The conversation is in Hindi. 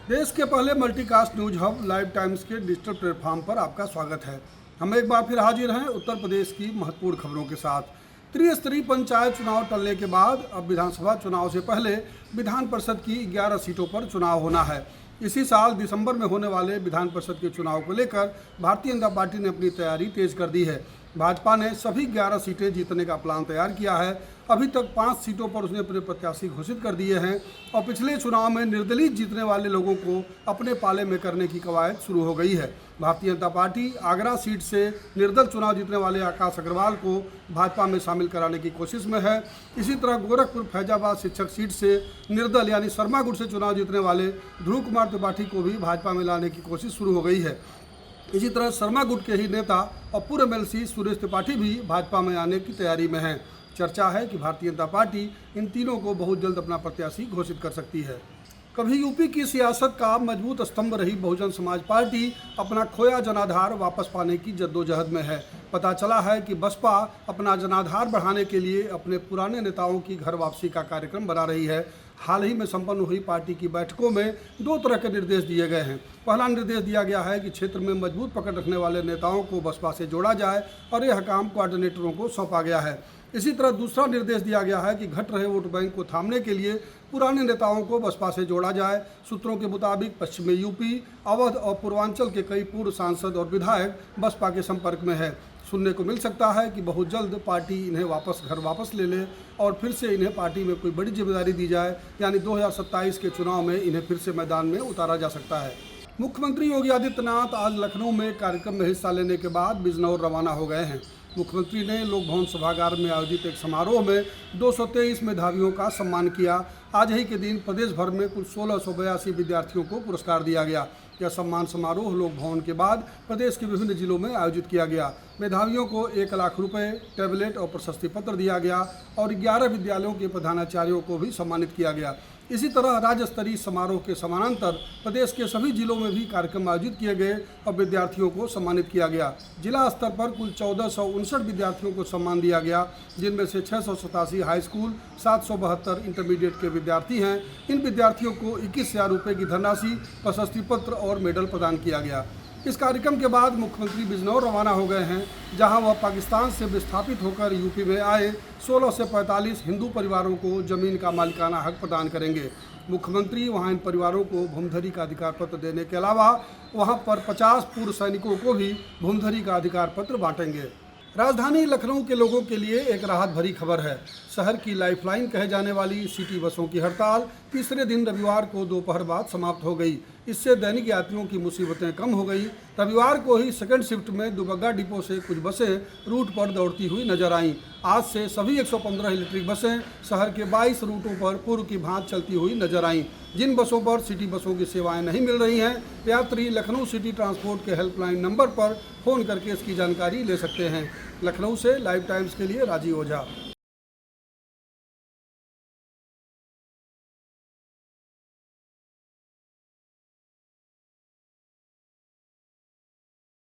देश के पहले multicast news hub live times के डिजिटल प्लेटफॉर्म पर आपका स्वागत है। हम एक बार फिर हाजिर हैं उत्तर प्रदेश की महत्वपूर्ण खबरों के साथ। त्रिस्तरीय पंचायत चुनाव टलने के बाद अब विधानसभा चुनाव से पहले विधान परिषद की 11 सीटों पर चुनाव होना है। इसी साल दिसंबर में होने वाले विधान परिषद के चुनाव को लेकर भारतीय जनता पार्टी ने अपनी तैयारी तेज कर दी है। भाजपा ने सभी 11 सीटें जीतने का प्लान तैयार किया है। अभी तक 5 सीटों पर उसने अपने प्रत्याशी घोषित कर दिए हैं और पिछले चुनाव में निर्दलीय जीतने वाले लोगों को अपने पाले में करने की कवायद शुरू हो गई है। भारतीय जनता पार्टी आगरा सीट से निर्दल चुनाव जीतने वाले आकाश अग्रवाल को भाजपा में शामिल कराने की कोशिश में है। इसी तरह गोरखपुर फैजाबाद शिक्षक सीट से निर्दल यानी सरमागुट से चुनाव जीतने वाले ध्रुव कुमार त्रिपाठी को भी भाजपा में लाने की कोशिश शुरू हो गई है। इसी तरह शर्मा गुट के ही नेता और पूर्व एमएलसी सुरेश त्रिपाठी भी भाजपा में आने की तैयारी में हैं। चर्चा है कि भारतीय जनता पार्टी इन तीनों को बहुत जल्द अपना प्रत्याशी घोषित कर सकती है। कभी यूपी की सियासत का मजबूत स्तंभ रही बहुजन समाज पार्टी अपना खोया जनाधार वापस पाने की जद्दोजहद में है। पता चला है कि बसपा अपना जनाधार बढ़ाने के लिए अपने पुराने नेताओं की घर वापसी का कार्यक्रम बना रही है। हाल ही में संपन्न हुई पार्टी की बैठकों में 2 तरह के निर्देश दिए गए हैं। पहला निर्देश दिया गया है कि क्षेत्र में मजबूत पकड़ रखने वाले नेताओं को बसपा से जोड़ा जाए और यह काम कोऑर्डिनेटरों को सौंपा गया है। इसी तरह दूसरा निर्देश दिया गया है कि घट रहे वोट बैंक को थामने के लिए पुराने नेताओं को बसपा से जोड़ा जाए। सूत्रों के मुताबिक पश्चिमी यूपी, अवध और पूर्वांचल के कई पूर्व सांसद और विधायक बसपा के संपर्क में है। सुनने को मिल सकता है कि बहुत जल्द पार्टी इन्हें घर वापस ले ले और फिर से इन्हें पार्टी में कोई बड़ी जिम्मेदारी दी जाए, यानी 2027 के चुनाव में इन्हें फिर से मैदान में उतारा जा सकता है। मुख्यमंत्री योगी आदित्यनाथ आज लखनऊ में कार्यक्रम में हिस्सा लेने के बाद बिजनौर रवाना हो गए हैं। मुख्यमंत्री ने लोक भवन सभागार में आयोजित एक समारोह में 223 मेधावियों का सम्मान किया। आज ही के दिन प्रदेश भर में कुल 1682 विद्यार्थियों को पुरस्कार दिया गया। यह सम्मान समारोह लोक भवन के बाद प्रदेश के विभिन्न जिलों में आयोजित किया गया। मेधावियों को 1 लाख रुपए, टैबलेट और प्रशस्ति पत्र दिया गया और 11 विद्यालयों के प्रधानाचार्यों को भी सम्मानित किया गया। इसी तरह राज्य स्तरीय समारोह के समानांतर प्रदेश के सभी जिलों में भी कार्यक्रम आयोजित किए गए और विद्यार्थियों को सम्मानित किया गया। जिला स्तर पर कुल 1459 विद्यार्थियों को सम्मान दिया गया, जिनमें से 687 हाई स्कूल, 772 इंटरमीडिएट के विद्यार्थी हैं। इन विद्यार्थियों को 21,000 रुपये की धनराशि, प्रशस्ति पत्र और मेडल प्रदान किया गया। इस कार्यक्रम के बाद मुख्यमंत्री बिजनौर रवाना हो गए हैं, जहां वह पाकिस्तान से विस्थापित होकर यूपी में आए 16 से 45 हिंदू परिवारों को जमीन का मालिकाना हक प्रदान करेंगे। मुख्यमंत्री वहां इन परिवारों को भूमधरी का अधिकार पत्र देने के अलावा वहां पर 50 पूर्व सैनिकों को भी भूमधरी का अधिकार पत्र बांटेंगे। राजधानी लखनऊ के लोगों के लिए एक राहत भरी खबर है। शहर की लाइफलाइन कहे जाने वाली सिटी बसों की हड़ताल तीसरे दिन रविवार को दोपहर बाद समाप्त हो गई। इससे दैनिक यात्रियों की मुसीबतें कम हो गई। रविवार को ही सेकंड शिफ्ट में दुबग्गा डिपो से कुछ बसें रूट पर दौड़ती हुई नजर आईं। आज से सभी 115 इलेक्ट्रिक बसें शहर के 22 रूटों पर पूर्व की भांति चलती हुई नजर आईं। जिन बसों पर सिटी बसों की सेवाएं नहीं मिल रही हैं, यात्री लखनऊ सिटी ट्रांसपोर्ट के हेल्पलाइन नंबर पर फ़ोन करके इसकी जानकारी ले सकते हैं। लखनऊ से लाइव टाइम्स के लिए राजीव ओझा।